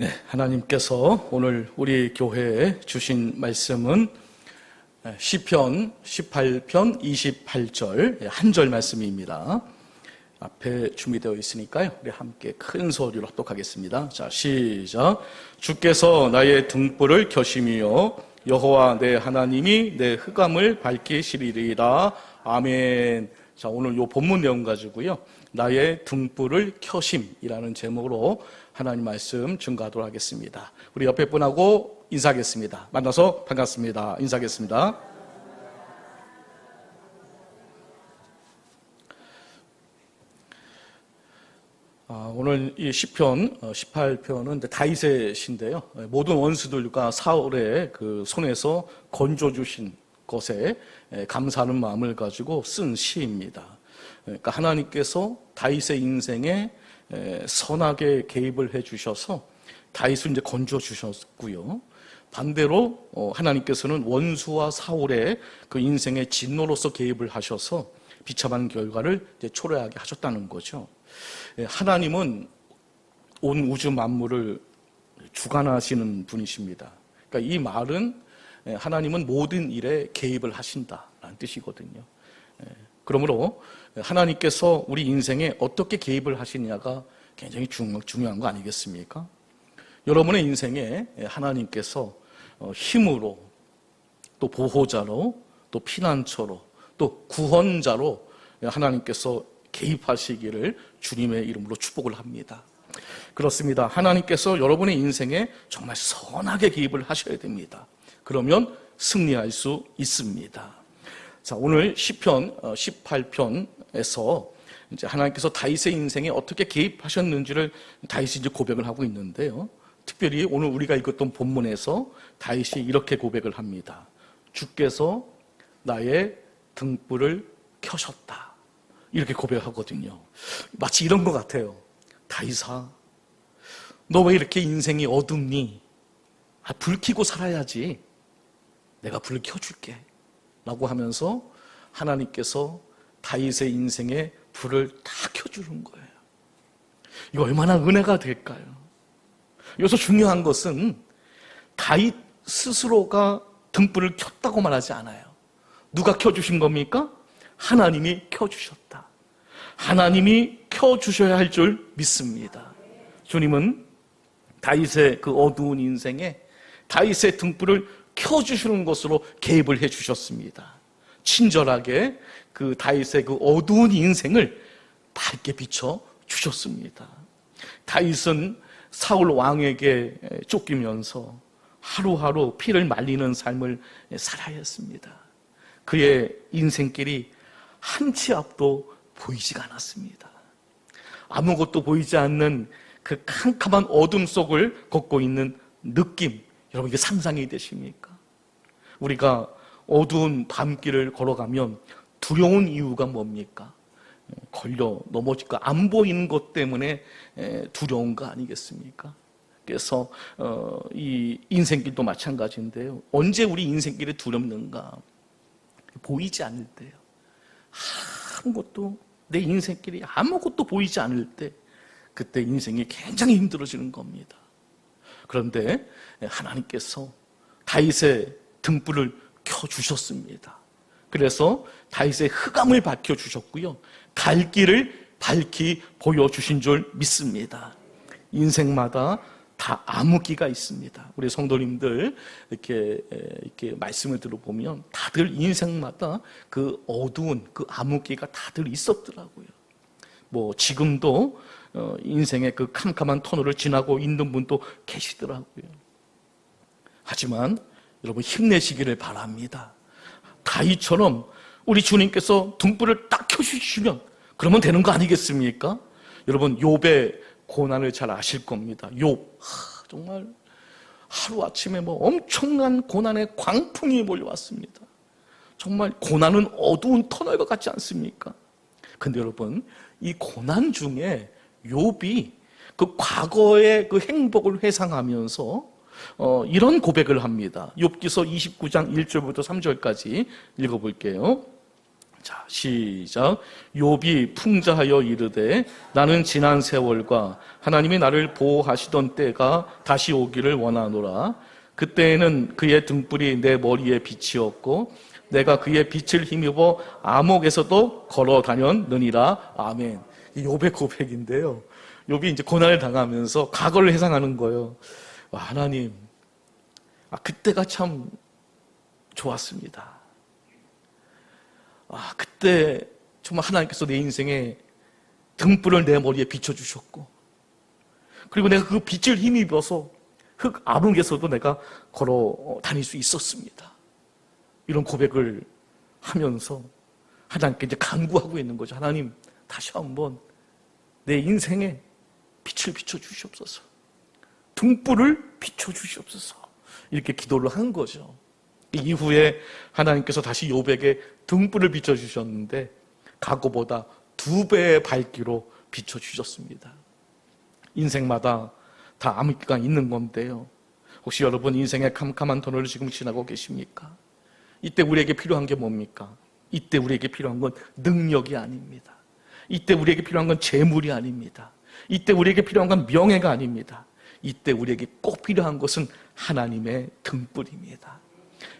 네, 하나님께서 오늘 우리 교회에 주신 말씀은 시편 18편 28절 한 절 말씀입니다. 앞에 준비되어 있으니까요, 우리 함께 큰 소리로 합독하겠습니다. 자, 시작. 주께서 나의 등불을 켜심이요 여호와 내 하나님이 내 흑암을 밝히시리라. 아멘. 자, 오늘 요 본문 내용 가지고요, 나의 등불을 켜심이라는 제목으로 하나님 말씀 증거하도록 하겠습니다. 우리 옆에 분하고 인사하겠습니다. 만나서 반갑습니다. 인사하겠습니다. 오늘 이 시편 18편은 다윗의 시인데요, 모든 원수들과 사울의 그 손에서 건져 주신 것에 감사하는 마음을 가지고 쓴 시입니다. 그러니까 하나님께서 다윗의 인생에 선하게 개입을 해주셔서 다윗을 이제 건져 주셨고요, 반대로 하나님께서는 원수와 사울의 그 인생의 진노로서 개입을 하셔서 비참한 결과를 이제 초래하게 하셨다는 거죠. 하나님은 온 우주 만물을 주관하시는 분이십니다. 그러니까 이 말은 하나님은 모든 일에 개입을 하신다라는 뜻이거든요. 그러므로 하나님께서 우리 인생에 어떻게 개입을 하시냐가 굉장히 중요한 거 아니겠습니까? 여러분의 인생에 하나님께서 힘으로, 또 보호자로, 또 피난처로, 또 구원자로 하나님께서 개입하시기를 주님의 이름으로 축복을 합니다. 그렇습니다. 하나님께서 여러분의 인생에 정말 선하게 개입을 하셔야 됩니다. 그러면 승리할 수 있습니다. 자, 오늘 시편 18편에서 이제 하나님께서 다윗의 인생에 어떻게 개입하셨는지를 다윗이 이제 고백을 하고 있는데요, 특별히 오늘 우리가 읽었던 본문에서 다윗이 이렇게 고백을 합니다. 주께서 나의 등불을 켜셨다, 이렇게 고백하거든요. 마치 이런 것 같아요. 다윗아, 너 왜 이렇게 인생이 어둡니? 불 켜고 살아야지. 내가 불을 켜줄게 라고 하면서 하나님께서 다윗의 인생에 불을 다 켜주는 거예요. 이거 얼마나 은혜가 될까요? 여기서 중요한 것은 다윗 스스로가 등불을 켰다고 말하지 않아요. 누가 켜주신 겁니까? 하나님이 켜주셨다. 하나님이 켜주셔야 할 줄 믿습니다. 주님은 다윗의 그 어두운 인생에 다윗의 등불을 켜주시는 것으로 개입을 해주셨습니다. 친절하게 그 다윗의 그 어두운 인생을 밝게 비춰주셨습니다. 다윗은 사울 왕에게 쫓기면서 하루하루 피를 말리는 삶을 살아야 했습니다. 그의 인생길이 한 치 앞도 보이지가 않았습니다. 아무것도 보이지 않는 그 캄캄한 어둠 속을 걷고 있는 느낌, 여러분 이게 상상이 되십니까? 우리가 어두운 밤길을 걸어가면 두려운 이유가 뭡니까? 걸려 넘어질까, 안 보이는 것 때문에 두려운 거 아니겠습니까? 그래서 이 인생길도 마찬가지인데요, 언제 우리 인생길이 두렵는가? 보이지 않을 때요. 아무것도, 내 인생길이 아무것도 보이지 않을 때, 그때 인생이 굉장히 힘들어지는 겁니다. 그런데 하나님께서 다윗의 등불을 켜주셨습니다. 그래서 다윗의 흑암을 밝혀주셨고요, 갈 길을 밝히 보여주신 줄 믿습니다. 인생마다 다 암흑기가 있습니다. 우리 성도님들 이렇게 말씀을 들어보면 다들 인생마다 그 어두운 그 암흑기가 다들 있었더라고요. 뭐 지금도 인생의 그 캄캄한 터널을 지나고 있는 분도 계시더라고요. 하지만 여러분 힘내시기를 바랍니다. 다윗처럼 우리 주님께서 등불을 딱 켜주시면 그러면 되는 거 아니겠습니까? 여러분 욥의 고난을 잘 아실 겁니다. 욥, 정말 하루아침에 엄청난 고난의 광풍이 몰려왔습니다. 정말 고난은 어두운 터널과 같지 않습니까? 근데 여러분 이 고난 중에 욥이 그 과거의 그 행복을 회상하면서 이런 고백을 합니다. 욥기서 29장 1절부터 3절까지 읽어볼게요. 자, 시작. 욥이 풍자하여 이르되 나는 지난 세월과 하나님이 나를 보호하시던 때가 다시 오기를 원하노라. 그때에는 그의 등불이 내 머리에 빛이었고 내가 그의 빛을 힘입어 암흑에서도 걸어 다녔느니라. 아멘. 이 욥의 고백인데요. 욥이 이제 고난을 당하면서 과거를 회상하는 거예요. 와, 하나님, 그때가 참 좋았습니다. 그때 정말 하나님께서 내 인생에 등불을 내 머리에 비춰주셨고, 그리고 내가 그 빛을 힘입어서 흙 암흑에서도 내가 걸어 다닐 수 있었습니다. 이런 고백을 하면서 하나님께 이제 간구하고 있는 거죠. 하나님, 다시 한번 내 인생에 빛을 비춰주시옵소서. 등불을 비춰주시옵소서. 이렇게 기도를 한 거죠. 이후에 하나님께서 다시 욥에게 등불을 비춰주셨는데 과거보다 2배의 밝기로 비춰주셨습니다. 인생마다 다 암흑기가 있는 건데요. 혹시 여러분 인생의 캄캄한 터널을 지금 지나고 계십니까? 이때 우리에게 필요한 게 뭡니까? 이때 우리에게 필요한 건 능력이 아닙니다. 이때 우리에게 필요한 건 재물이 아닙니다. 이때 우리에게 필요한 건 명예가 아닙니다. 이때 우리에게 꼭 필요한 것은 하나님의 등불입니다.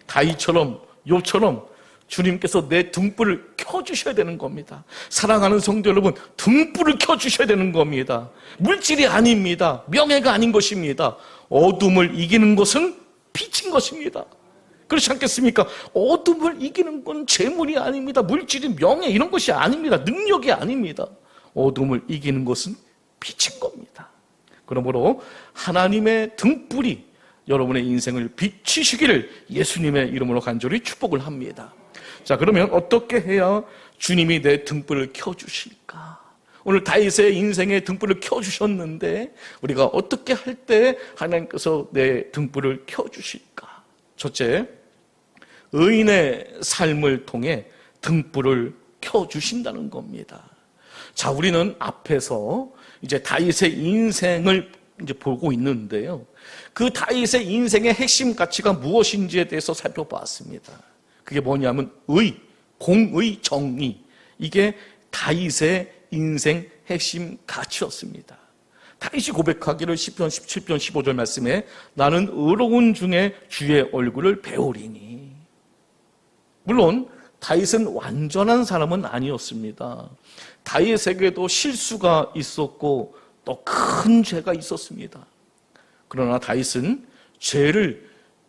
다윗처럼 욥처럼 주님께서 내 등불을 켜주셔야 되는 겁니다. 사랑하는 성도 여러분, 등불을 켜주셔야 되는 겁니다. 물질이 아닙니다. 명예가 아닌 것입니다. 어둠을 이기는 것은 빛인 것입니다. 그렇지 않겠습니까? 어둠을 이기는 건 재물이 아닙니다. 물질이 명예 이런 것이 아닙니다. 능력이 아닙니다. 어둠을 이기는 것은 빛인 겁니다. 그러므로 하나님의 등불이 여러분의 인생을 비추시기를 예수님의 이름으로 간절히 축복을 합니다. 자, 그러면 어떻게 해야 주님이 내 등불을 켜주실까? 오늘 다윗의 인생에 등불을 켜주셨는데 우리가 어떻게 할 때 하나님께서 내 등불을 켜주실까? 첫째, 의인의 삶을 통해 등불을 켜주신다는 겁니다. 자, 우리는 앞에서 이제 다윗의 인생을 이제 보고 있는데요. 그 다윗의 인생의 핵심 가치가 무엇인지에 대해서 살펴봤습니다. 그게 뭐냐면 의, 공의, 정의. 이게 다윗의 인생 핵심 가치였습니다. 다윗이 고백하기를 시편 17편 15절 말씀에 나는 의로운 중에 주의 얼굴을 배우리니. 물론 다윗은 완전한 사람은 아니었습니다. 다윗에게도 실수가 있었고 또 큰 죄가 있었습니다. 그러나 다윗은 죄를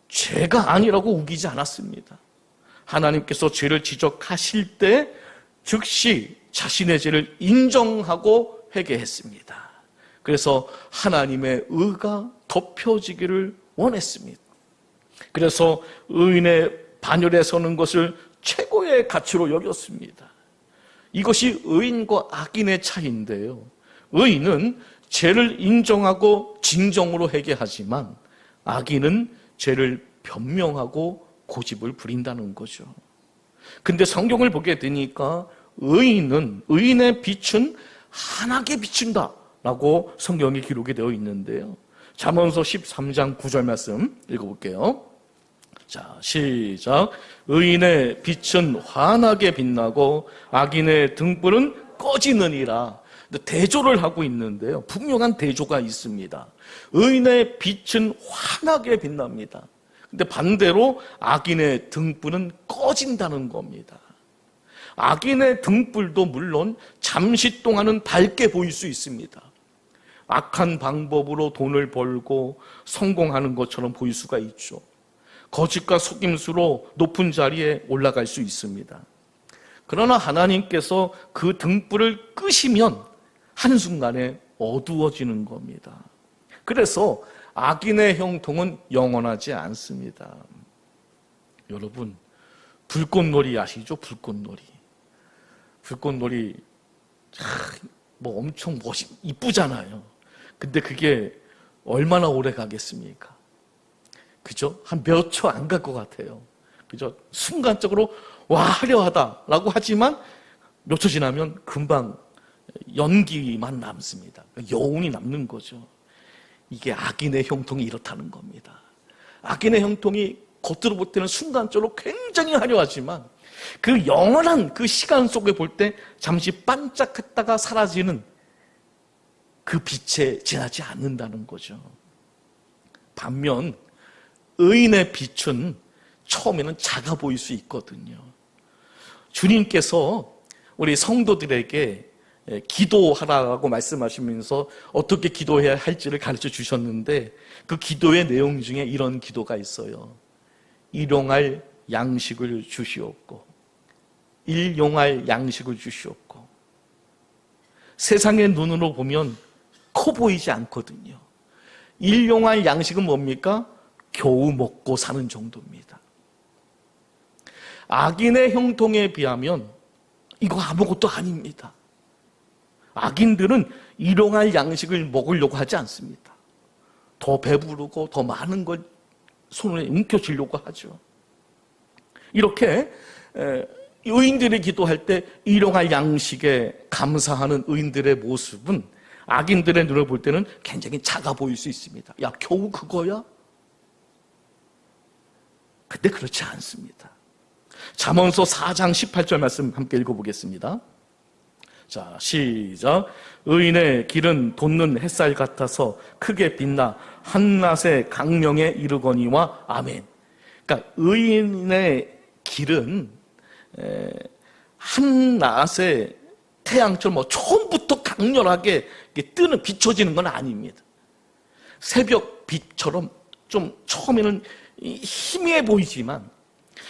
죄가 아니라고 우기지 않았습니다. 하나님께서 죄를 지적하실 때 즉시 자신의 죄를 인정하고 회개했습니다. 그래서 하나님의 의가 덮여지기를 원했습니다. 그래서 의인의 반열에 서는 것을 최고의 가치로 여겼습니다. 이것이 의인과 악인의 차이인데요. 의인은 죄를 인정하고 진정으로 회개하지만 악인은 죄를 변명하고 고집을 부린다는 거죠. 근데 성경을 보게 되니까 의인의 빛은 환하게 비춘다 라고 성경에 기록이 되어 있는데요. 잠언서 13장 9절 말씀 읽어볼게요. 자, 시작. 의인의 빛은 환하게 빛나고 악인의 등불은 꺼지느니라. 대조를 하고 있는데요. 분명한 대조가 있습니다. 의인의 빛은 환하게 빛납니다. 근데 반대로 악인의 등불은 꺼진다는 겁니다. 악인의 등불도 물론 잠시 동안은 밝게 보일 수 있습니다. 악한 방법으로 돈을 벌고 성공하는 것처럼 보일 수가 있죠. 거짓과 속임수로 높은 자리에 올라갈 수 있습니다. 그러나 하나님께서 그 등불을 끄시면 한순간에 어두워지는 겁니다. 그래서 악인의 형통은 영원하지 않습니다. 여러분, 불꽃놀이 아시죠? 불꽃놀이. 불꽃놀이 뭐 엄청 이쁘잖아요. 근데 그게 얼마나 오래 가겠습니까? 그죠? 한 몇 초 안 갈 것 같아요. 그죠? 순간적으로 와 화려하다라고 하지만 몇 초 지나면 금방 연기만 남습니다. 여운이 남는 거죠. 이게 악인의 형통이 이렇다는 겁니다. 악인의 형통이 겉으로 볼 때는 순간적으로 굉장히 화려하지만 그 영원한 그 시간 속에 볼 때 잠시 반짝했다가 사라지는 그 빛에 지나지 않는다는 거죠. 반면 의인의 빛은 처음에는 작아 보일 수 있거든요. 주님께서 우리 성도들에게 기도하라고 말씀하시면서 어떻게 기도해야 할지를 가르쳐 주셨는데, 그 기도의 내용 중에 이런 기도가 있어요. 일용할 양식을 주시옵고, 일용할 양식을 주시옵고. 세상의 눈으로 보면 커 보이지 않거든요. 일용할 양식은 뭡니까? 겨우 먹고 사는 정도입니다. 악인의 형통에 비하면 이거 아무것도 아닙니다. 악인들은 일용할 양식을 먹으려고 하지 않습니다. 더 배부르고 더 많은 걸 손에 움켜쥐려고 하죠. 이렇게 의인들이 기도할 때 일용할 양식에 감사하는 의인들의 모습은 악인들의 눈을 볼 때는 굉장히 작아 보일 수 있습니다. 야, 겨우 그거야? 근데 그렇지 않습니다. 잠언서 4장 18절 말씀 함께 읽어보겠습니다. 자, 시작. 의인의 길은 돋는 햇살 같아서 크게 빛나 한낮의 강명에 이르거니와 아멘. 그러니까 의인의 길은 한낮의 태양처럼 처음부터 강렬하게 뜨는, 비춰지는 건 아닙니다. 새벽 빛처럼 좀 처음에는 희미해 보이지만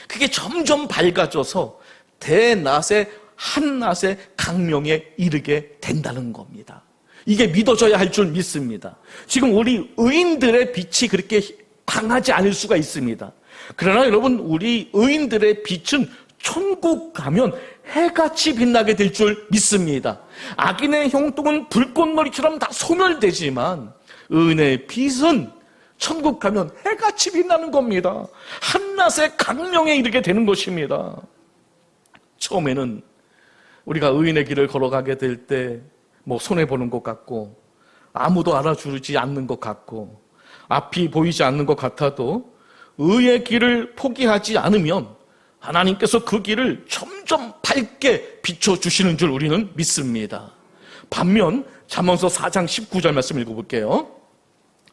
그게 점점 밝아져서 대낮의 한낮의 강명에 이르게 된다는 겁니다. 이게 믿어져야 할 줄 믿습니다. 지금 우리 의인들의 빛이 그렇게 강하지 않을 수가 있습니다. 그러나 여러분, 우리 의인들의 빛은 천국 가면 해같이 빛나게 될 줄 믿습니다. 악인의 형통은 불꽃놀이처럼 다 소멸되지만 의인의 빛은 천국 가면 해같이 빛나는 겁니다. 한낮의 강명에 이르게 되는 것입니다. 처음에는 우리가 의인의 길을 걸어가게 될 때 손해보는 것 같고 아무도 알아주지 않는 것 같고 앞이 보이지 않는 것 같아도 의의 길을 포기하지 않으면 하나님께서 그 길을 점점 밝게 비춰주시는 줄 우리는 믿습니다. 반면 잠언서 4장 19절 말씀 읽어볼게요.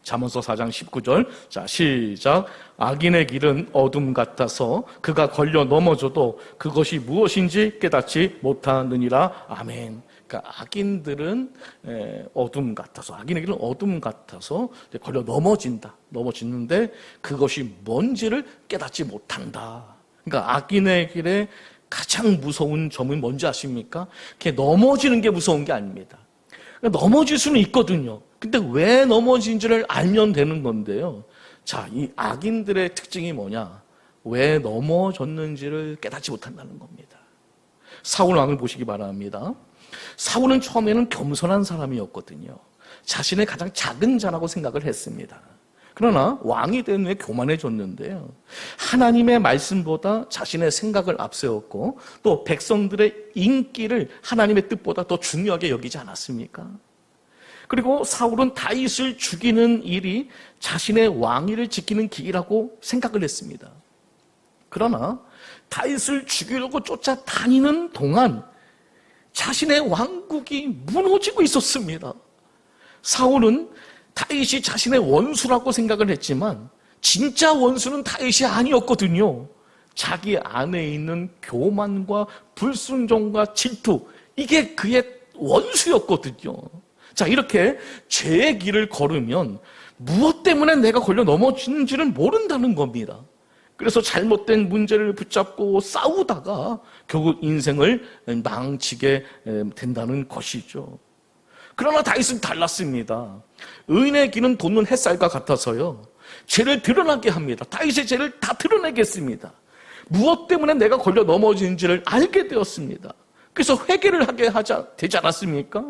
잠언서 4장 19절. 자, 시작. 악인의 길은 어둠 같아서 그가 걸려 넘어져도 그것이 무엇인지 깨닫지 못하느니라. 아멘. 그러니까 악인들은 어둠 같아서, 악인의 길은 어둠 같아서 걸려 넘어지는데 그것이 뭔지를 깨닫지 못한다. 그러니까 악인의 길에 가장 무서운 점은 뭔지 아십니까? 그게 넘어지는 게 무서운 게 아닙니다. 넘어질 수는 있거든요. 근데 왜 넘어진지를 알면 되는 건데요. 자, 이 악인들의 특징이 뭐냐? 왜 넘어졌는지를 깨닫지 못한다는 겁니다. 사울 왕을 보시기 바랍니다. 사울은 처음에는 겸손한 사람이었거든요. 자신의 가장 작은 자라고 생각을 했습니다. 그러나 왕이 된 후에 교만해졌는데요. 하나님의 말씀보다 자신의 생각을 앞세웠고 또 백성들의 인기를 하나님의 뜻보다 더 중요하게 여기지 않았습니까? 그리고 사울은 다윗을 죽이는 일이 자신의 왕위를 지키는 길이라고 생각을 했습니다. 그러나 다윗을 죽이려고 쫓아다니는 동안 자신의 왕국이 무너지고 있었습니다. 사울은 다윗이 자신의 원수라고 생각을 했지만 진짜 원수는 다윗이 아니었거든요. 자기 안에 있는 교만과 불순종과 질투, 이게 그의 원수였거든요. 자, 이렇게 죄의 길을 걸으면 무엇 때문에 내가 걸려 넘어지는지를 모른다는 겁니다. 그래서 잘못된 문제를 붙잡고 싸우다가 결국 인생을 망치게 된다는 것이죠. 그러나 다윗은 달랐습니다. 의인의 길은 돋는 햇살과 같아서요, 죄를 드러나게 합니다. 다윗의 죄를 다 드러내겠습니다. 무엇 때문에 내가 걸려 넘어지는지를 알게 되었습니다. 그래서 회개를 하게 되지 않았습니까?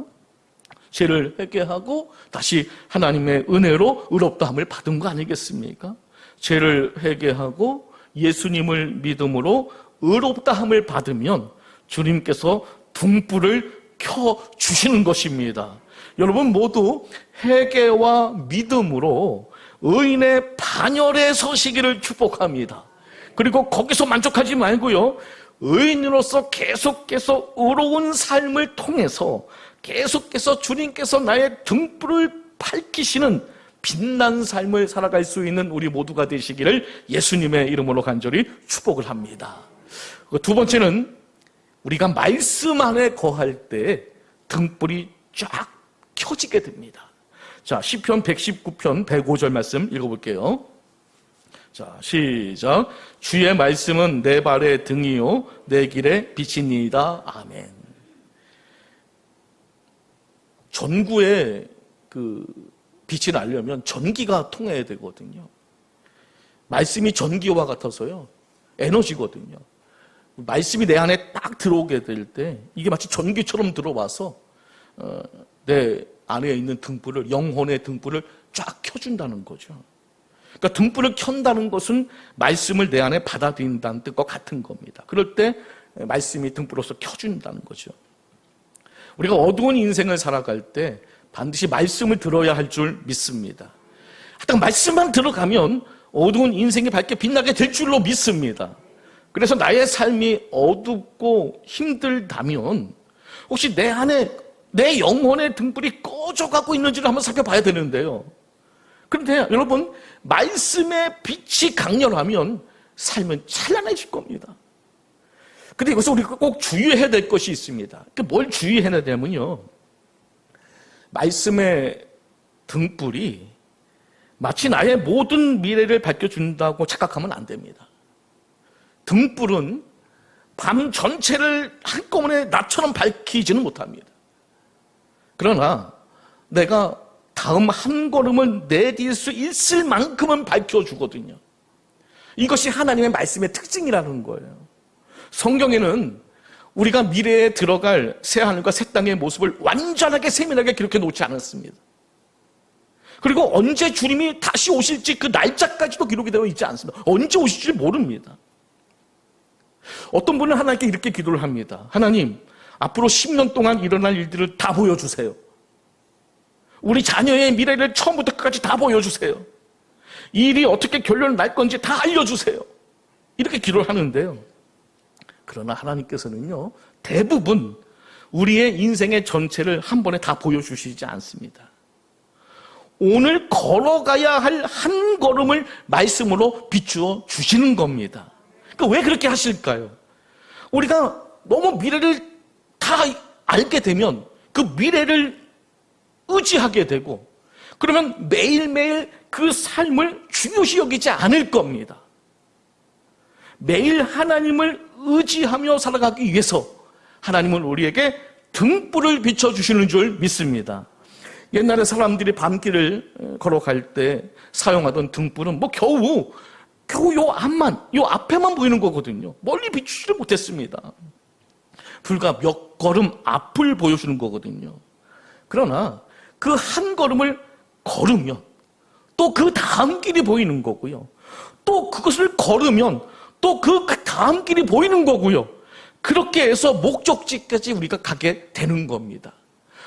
죄를 회개하고 다시 하나님의 은혜로 의롭다함을 받은 거 아니겠습니까? 죄를 회개하고 예수님을 믿음으로 의롭다함을 받으면 주님께서 등불을 켜주시는 것입니다. 여러분 모두 회개와 믿음으로 의인의 반열에 서시기를 축복합니다. 그리고 거기서 만족하지 말고요, 의인으로서 계속해서 의로운 삶을 통해서 계속해서 주님께서 나의 등불을 밝히시는 빛난 삶을 살아갈 수 있는 우리 모두가 되시기를 예수님의 이름으로 간절히 축복을 합니다. 두 번째는 우리가 말씀 안에 거할 때 등불이 쫙 켜지게 됩니다. 자, 시편 119편 105절 말씀 읽어볼게요. 자, 시작. 주의 말씀은 내 발의 등이요 내 길의 빛이니이다. 아멘. 전구에 빛이 나려면 전기가 통해야 되거든요. 말씀이 전기와 같아서요, 에너지거든요. 말씀이 내 안에 딱 들어오게 될 때 이게 마치 전기처럼 들어와서 내 안에 있는 등불을, 영혼의 등불을 쫙 켜준다는 거죠. 그러니까 등불을 켠다는 것은 말씀을 내 안에 받아들인다는 뜻과 같은 겁니다. 그럴 때 말씀이 등불로서 켜준다는 거죠. 우리가 어두운 인생을 살아갈 때 반드시 말씀을 들어야 할 줄 믿습니다. 하여튼 말씀만 들어가면 어두운 인생이 밝게 빛나게 될 줄로 믿습니다. 그래서 나의 삶이 어둡고 힘들다면 혹시 내 안에 내 영혼의 등불이 꺼져가고 있는지를 한번 살펴봐야 되는데요. 그런데 여러분, 말씀의 빛이 강렬하면 삶은 찬란해질 겁니다. 근데 여기서 우리가 꼭 주의해야 될 것이 있습니다. 뭘 주의해야 되냐면요, 말씀의 등불이 마치 나의 모든 미래를 밝혀준다고 착각하면 안 됩니다. 등불은 밤 전체를 한꺼번에 나처럼 밝히지는 못합니다. 그러나 내가 다음 한 걸음을 내딜 수 있을 만큼은 밝혀주거든요. 이것이 하나님의 말씀의 특징이라는 거예요. 성경에는 우리가 미래에 들어갈 새하늘과 새 땅의 모습을 완전하게 세밀하게 기록해 놓지 않았습니다. 그리고 언제 주님이 다시 오실지 그 날짜까지도 기록이 되어 있지 않습니다. 언제 오실지 모릅니다. 어떤 분은 하나님께 이렇게 기도를 합니다. 하나님, 앞으로 10년 동안 일어날 일들을 다 보여주세요. 우리 자녀의 미래를 처음부터 끝까지 다 보여주세요. 이 일이 어떻게 결론을 날 건지 다 알려주세요. 이렇게 기도를 하는데요. 그러나 하나님께서는요, 대부분 우리의 인생의 전체를 한 번에 다 보여주시지 않습니다. 오늘 걸어가야 할 한 걸음을 말씀으로 비추어 주시는 겁니다. 그러니까 왜 그렇게 하실까요? 우리가 너무 미래를 다 알게 되면 그 미래를 의지하게 되고, 그러면 매일매일 그 삶을 중요시 여기지 않을 겁니다. 매일 하나님을 의지하며 살아가기 위해서 하나님은 우리에게 등불을 비춰주시는 줄 믿습니다. 옛날에 사람들이 밤길을 걸어갈 때 사용하던 등불은 겨우 요 앞에만 보이는 거거든요. 멀리 비추지를 못했습니다. 불과 몇 걸음 앞을 보여주는 거거든요. 그러나 그 한 걸음을 걸으면 또 그 다음 길이 보이는 거고요. 또 그것을 걸으면 또 그 다음 길이 보이는 거고요. 그렇게 해서 목적지까지 우리가 가게 되는 겁니다.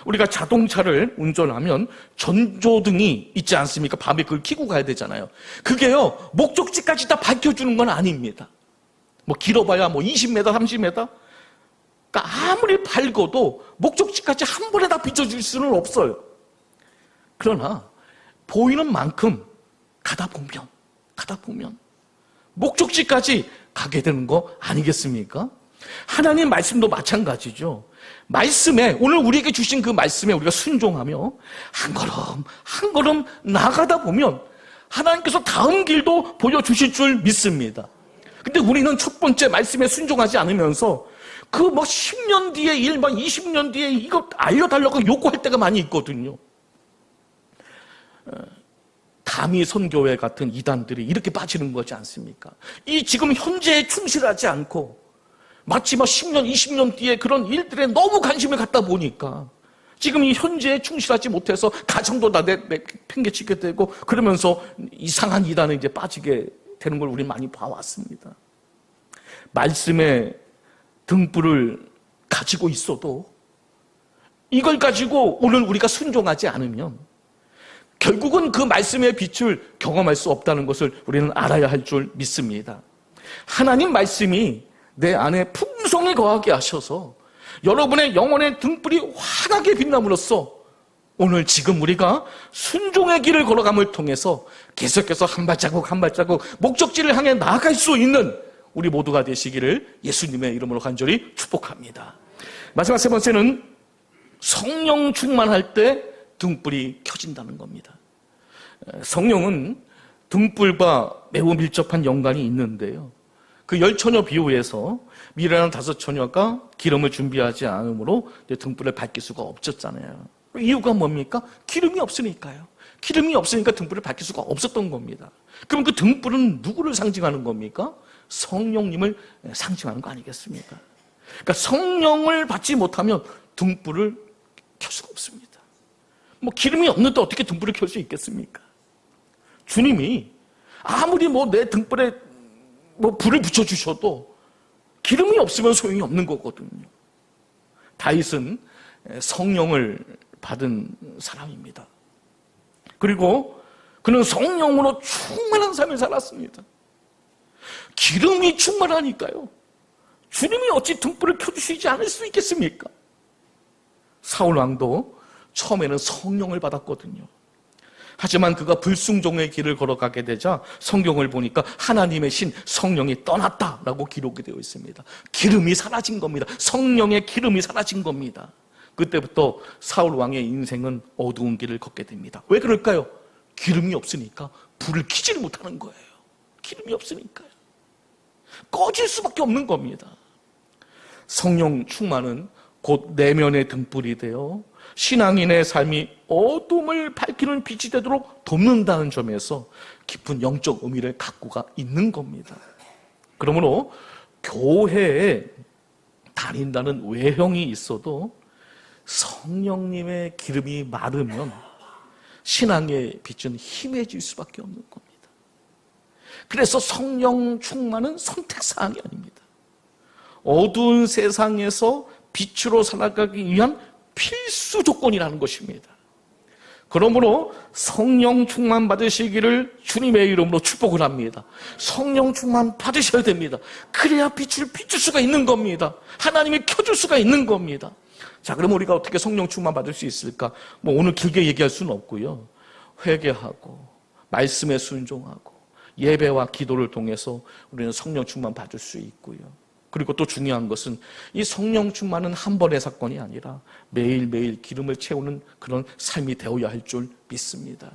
우리가 자동차를 운전하면 전조등이 있지 않습니까? 밤에 그걸 켜고 가야 되잖아요. 그게요, 목적지까지 다 밝혀주는 건 아닙니다. 길어봐야 20m, 30m? 그러니까 아무리 밝아도 목적지까지 한 번에 다 비춰줄 수는 없어요. 그러나 보이는 만큼 가다 보면 목적지까지 가게 되는 거 아니겠습니까? 하나님 말씀도 마찬가지죠. 말씀에, 오늘 우리에게 주신 그 말씀에 우리가 순종하며 한 걸음 나가다 보면 하나님께서 다음 길도 보여주실 줄 믿습니다. 근데 우리는 첫 번째 말씀에 순종하지 않으면서 10년 뒤에 일, 20년 뒤에 이거 알려달라고 요구할 때가 많이 있거든요. 다미 선교회 같은 이단들이 이렇게 빠지는 거지 않습니까? 이 지금 현재에 충실하지 않고 마치 10년, 20년 뒤에 그런 일들에 너무 관심을 갖다 보니까 지금 이 현재에 충실하지 못해서 가정도 다 팽개치게 되고 그러면서 이상한 이단에 이제 빠지게 되는 걸 우리 많이 봐왔습니다. 말씀의 등불을 가지고 있어도 이걸 가지고 오늘 우리가 순종하지 않으면 결국은 그 말씀의 빛을 경험할 수 없다는 것을 우리는 알아야 할 줄 믿습니다. 하나님 말씀이 내 안에 푹 성에 거하게 하셔서 여러분의 영혼의 등불이 환하게 빛남으로써 오늘 지금 우리가 순종의 길을 걸어감을 통해서 계속해서 한 발자국 한 발자국 목적지를 향해 나아갈 수 있는 우리 모두가 되시기를 예수님의 이름으로 간절히 축복합니다. 마지막 세 번째는 성령 충만할 때 등불이 켜진다는 겁니다. 성령은 등불과 매우 밀접한 연관이 있는데요. 그 10처녀 비유에서 미련한 5처녀가 기름을 준비하지 않으므로 등불을 밝힐 수가 없었잖아요. 이유가 뭡니까? 기름이 없으니까요. 기름이 없으니까 등불을 밝힐 수가 없었던 겁니다. 그럼 그 등불은 누구를 상징하는 겁니까? 성령님을 상징하는 거 아니겠습니까? 그러니까 성령을 받지 못하면 등불을 켤 수가 없습니다. 기름이 없는데 어떻게 등불을 켤 수 있겠습니까? 주님이 아무리 내 등불에 불을 붙여주셔도 기름이 없으면 소용이 없는 거거든요. 다윗은 성령을 받은 사람입니다. 그리고 그는 성령으로 충만한 삶을 살았습니다. 기름이 충만하니까요. 주님이 어찌 등불을 켜주시지 않을 수 있겠습니까? 사울 왕도 처음에는 성령을 받았거든요. 하지만 그가 불순종의 길을 걸어가게 되자 성경을 보니까 하나님의 신 성령이 떠났다라고 기록이 되어 있습니다. 기름이 사라진 겁니다. 성령의 기름이 사라진 겁니다. 그때부터 사울 왕의 인생은 어두운 길을 걷게 됩니다. 왜 그럴까요? 기름이 없으니까 불을 켜지를 못하는 거예요. 기름이 없으니까요. 꺼질 수밖에 없는 겁니다. 성령 충만은 곧 내면의 등불이 되어 신앙인의 삶이 어둠을 밝히는 빛이 되도록 돕는다는 점에서 깊은 영적 의미를 갖고가 있는 겁니다. 그러므로 교회에 다닌다는 외형이 있어도 성령님의 기름이 마르면 신앙의 빛은 희미해질 수밖에 없는 겁니다. 그래서 성령 충만은 선택사항이 아닙니다. 어두운 세상에서 빛으로 살아가기 위한 필수 조건이라는 것입니다. 그러므로 성령 충만 받으시기를 주님의 이름으로 축복을 합니다. 성령 충만 받으셔야 됩니다. 그래야 빛을 비출 수가 있는 겁니다. 하나님이 켜줄 수가 있는 겁니다. 자, 그럼 우리가 어떻게 성령 충만 받을 수 있을까? 오늘 길게 얘기할 수는 없고요. 회개하고 말씀에 순종하고 예배와 기도를 통해서 우리는 성령 충만 받을 수 있고요. 그리고 또 중요한 것은 이 성령 충만은 한 번의 사건이 아니라 매일매일 기름을 채우는 그런 삶이 되어야 할 줄 믿습니다.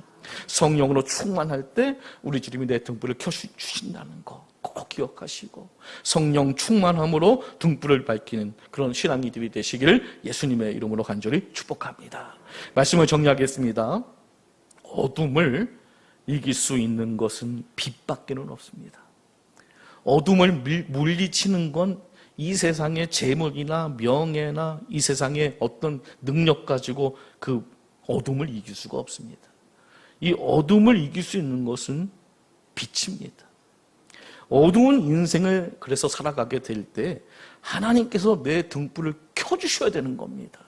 성령으로 충만할 때 우리 주님이 내 등불을 켜주신다는 거 꼭 기억하시고 성령 충만함으로 등불을 밝히는 그런 신앙이들이 되시기를 예수님의 이름으로 간절히 축복합니다. 말씀을 정리하겠습니다. 어둠을 이길 수 있는 것은 빛밖에는 없습니다. 어둠을 물리치는 건 이 세상의 재물이나 명예나 이 세상의 어떤 능력 가지고 그 어둠을 이길 수가 없습니다. 이 어둠을 이길 수 있는 것은 빛입니다. 어두운 인생을 그래서 살아가게 될 때 하나님께서 내 등불을 켜주셔야 되는 겁니다.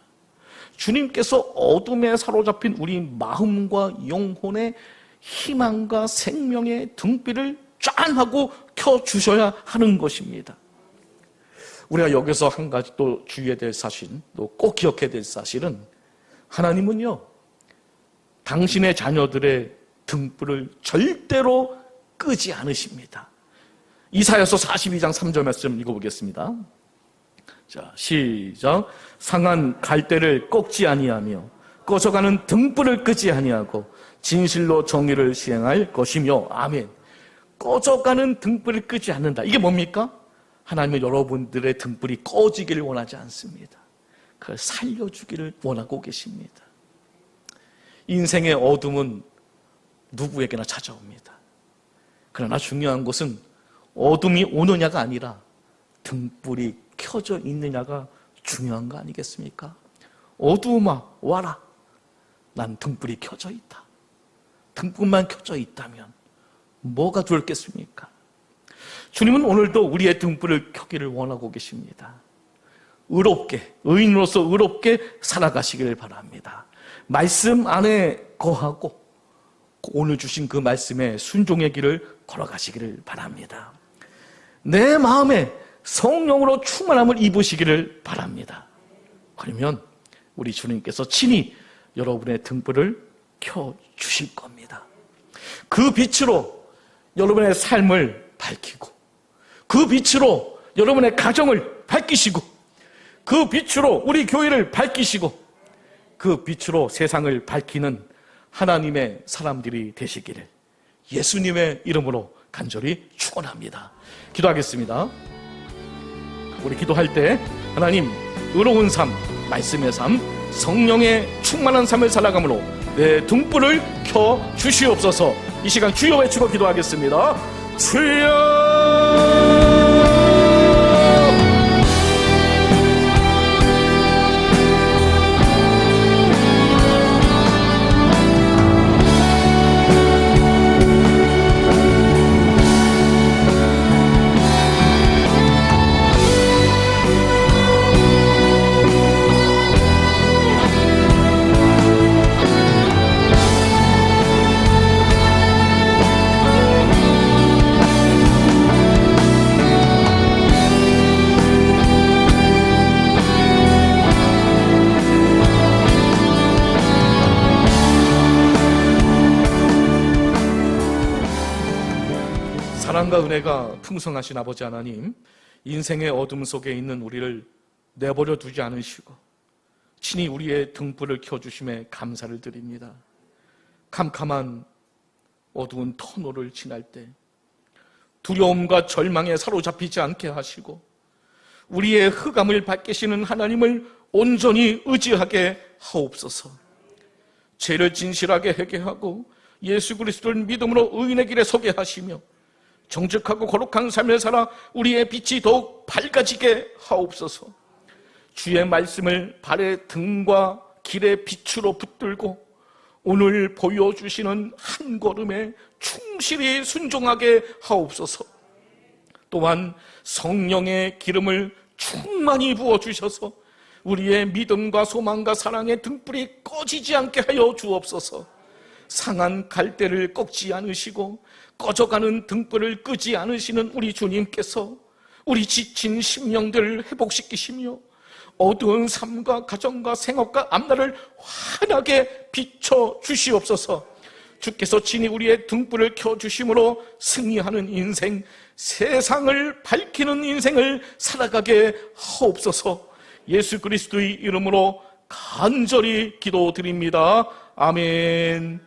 주님께서 어둠에 사로잡힌 우리 마음과 영혼의 희망과 생명의 등불을 짠 하고 켜주셔야 하는 것입니다. 우리가 여기서 한 가지 또 주의해야 될 사실, 또 꼭 기억해야 될 사실은 하나님은요, 당신의 자녀들의 등불을 절대로 끄지 않으십니다. 이사야서 42장 3절 말씀 읽어보겠습니다. 자, 시작. 상한 갈대를 꺾지 아니하며 꺼져가는 등불을 끄지 아니하고 진실로 정의를 시행할 것이며. 아멘. 꺼져가는 등불을 끄지 않는다. 이게 뭡니까? 하나님은 여러분들의 등불이 꺼지기를 원하지 않습니다. 그걸 살려주기를 원하고 계십니다. 인생의 어둠은 누구에게나 찾아옵니다. 그러나 중요한 것은 어둠이 오느냐가 아니라 등불이 켜져 있느냐가 중요한 거 아니겠습니까? 어두움아 와라. 난 등불이 켜져 있다. 등불만 켜져 있다면 뭐가 좋겠습니까? 주님은 오늘도 우리의 등불을 켜기를 원하고 계십니다. 의롭게, 의인으로서 의롭게 살아가시기를 바랍니다. 말씀 안에 거하고 오늘 주신 그 말씀에 순종의 길을 걸어가시기를 바랍니다. 내 마음에 성령으로 충만함을 입으시기를 바랍니다. 그러면 우리 주님께서 친히 여러분의 등불을 켜주실 겁니다. 그 빛으로 여러분의 삶을 밝히고, 그 빛으로 여러분의 가정을 밝히시고, 그 빛으로 우리 교회를 밝히시고, 그 빛으로 세상을 밝히는 하나님의 사람들이 되시기를 예수님의 이름으로 간절히 축원합니다. 기도하겠습니다. 우리 기도할 때 하나님, 의로운 삶, 말씀의 삶, 성령의 충만한 삶을 살아감으로 내 등불을 켜 주시옵소서. 이 시간 주여 외치고 기도하겠습니다. 주여! 사랑과 은혜가 풍성하신 아버지 하나님, 인생의 어둠 속에 있는 우리를 내버려 두지 않으시고 친히 우리의 등불을 켜주심에 감사를 드립니다. 캄캄한 어두운 터널을 지날 때 두려움과 절망에 사로잡히지 않게 하시고 우리의 흑암을 밝히시는 하나님을 온전히 의지하게 하옵소서. 죄를 진실하게 회개하고 예수 그리스도를 믿음으로 의인의 길에 서게 하시며 정직하고 거룩한 삶을 살아 우리의 빛이 더욱 밝아지게 하옵소서. 주의 말씀을 발의 등과 길의 빛으로 붙들고 오늘 보여주시는 한 걸음에 충실히 순종하게 하옵소서. 또한 성령의 기름을 충만히 부어주셔서 우리의 믿음과 소망과 사랑의 등불이 꺼지지 않게 하여 주옵소서. 상한 갈대를 꺾지 않으시고 꺼져가는 등불을 끄지 않으시는 우리 주님께서 우리 지친 심령들을 회복시키시며 어두운 삶과 가정과 생업과 앞날을 환하게 비춰 주시옵소서. 주께서 친히 우리의 등불을 켜주심으로 승리하는 인생, 세상을 밝히는 인생을 살아가게 하옵소서. 예수 그리스도의 이름으로 간절히 기도드립니다. 아멘.